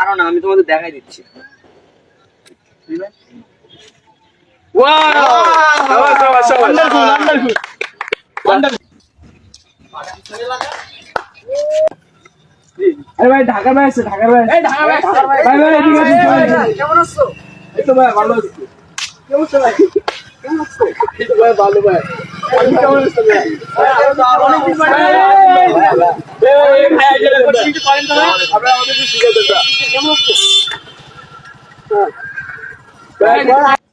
পারো না, আমি তোমাদের দেখাই দিচ্ছি। আরে ভাই ঢাকার ভাই আছে, ঢাকার ভাই। এই ঢাকার ভাই, ভাই ভাই এদিকে আসুন। কেমন আছো? এই তো ভাই ভালো আছি। কেমন আছো ভাই? কেমন আছো? এই তো ভাই ভালো ভাই। আপনি কেমন আছেন ভাই? অনেকদিন পরে আমরা আমাদের শিখাতে চাই। কেমন আছো?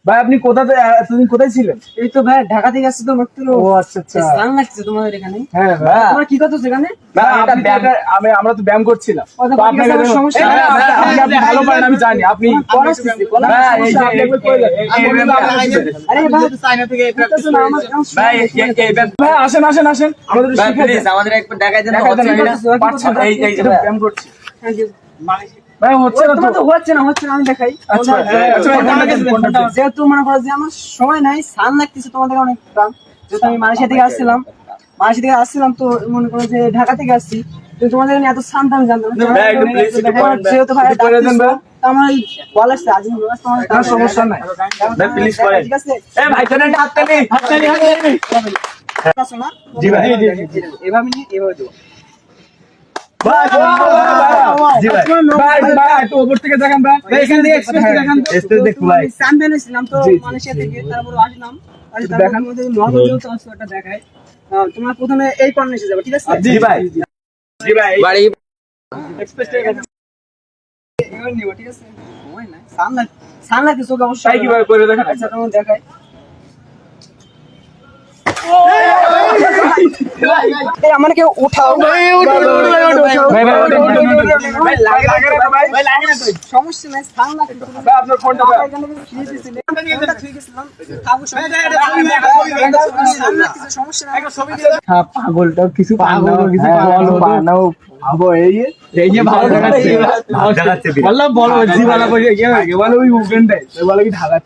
ভাই আপনি কোথাতে এতদিন কোথায় ছিলেন? এই তো ভাই ঢাকা থেকে আসছি তো মাত্র। ও আচ্ছা আচ্ছা। স্নান লাগছে তোমাদের এখানে। হ্যাঁ ভাই। তোমরা কি করছো সেখানে? না আপনি তো আমরা তো ব্যায়াম করছিলাম। কথা তো বলি আপনাকে আমার সমস্যা হ্যাঁ, নাই। আপনি ভালো পারেন আমি জানি। আপনি পড়াচ্ছি, পড়াচ্ছি। হ্যাঁ, এই যে আরে ভাই চায়না থেকে করতেছো না, আমার ভাই ভাই আসেন আসেন আসেন আমাদের শিখাতে আমাদের একবার দেখাই দেন। পারছেন না? এই যে ব্যায়াম করছি। হ্যাঁ, ভাই হচ্ছে না তোমার তো। তো হচ্ছে না, হচ্ছে না, আমি দেখাই। আচ্ছা আচ্ছা ফোনটা যেহেতু মনে করো যে আমার সময় নাই, সান লাগতেছে তোমাদের অনেক দাম। যেহেতু আমি মালয়েশিয়া থেকে আসছিলাম তো মনে করো যে ঢাকা থেকে আসছি, তো তোমাদের এত সান দাম জানতাম না। ভাই, একটু please একটু করেন ভাই। যেহেতু ভাই একটু করে দেন ভাই। তো আমার এই বল আসছে আজ কোনো সমস্যা নাই। ভাই প্লিজ করেন। ঠিক আছে। এই ভাই চলেন হাততালি হাততালি আসো না? জি ভাই। এভাবে নিয়ে এভাবে দেবো। ভাই জি ভাই ভাই ভাই একটু উপর থেকে দেখেন ভাই এখান থেকে এক্সপ্রেস দেখান তো এক্সপ্রেস দেখুন ভাই সান বেনেছিলাম তো জি, জি। মালয়েশিয়া থেকে, তারপর আসলাম। একটু দেখান। নরমাল যেহেতু আছে ওটা দেখায়। তোমরা প্রথমে এই কর্নারে এসে যাবে, ঠিক আছে? জি ভাই জি ভাই বাড়ি এক্সপ্রেস থেকে এবার নিব, ঠিক আছে? সময় নাই, সান লাগছে চোখে অবশ্যই। তাই কিভাবে করে দেখেন আচ্ছা তোমার দেখাই। এই আমার কেউ উঠাও। ভাই ভাই ভাই লাগে না ভাই ভাই লাগে না তো সমস্যা নাই, সান লাগছে। ভাই আপনার ফোনটা ভাই পাগলটাও কিছু পাগল কিছু বানাও ভাবো এই যে ভালো দেখাচ্ছে বললাম বলো জিবালা করে কি বলো ওই উগেন্ডাই বলো কি ঢাকা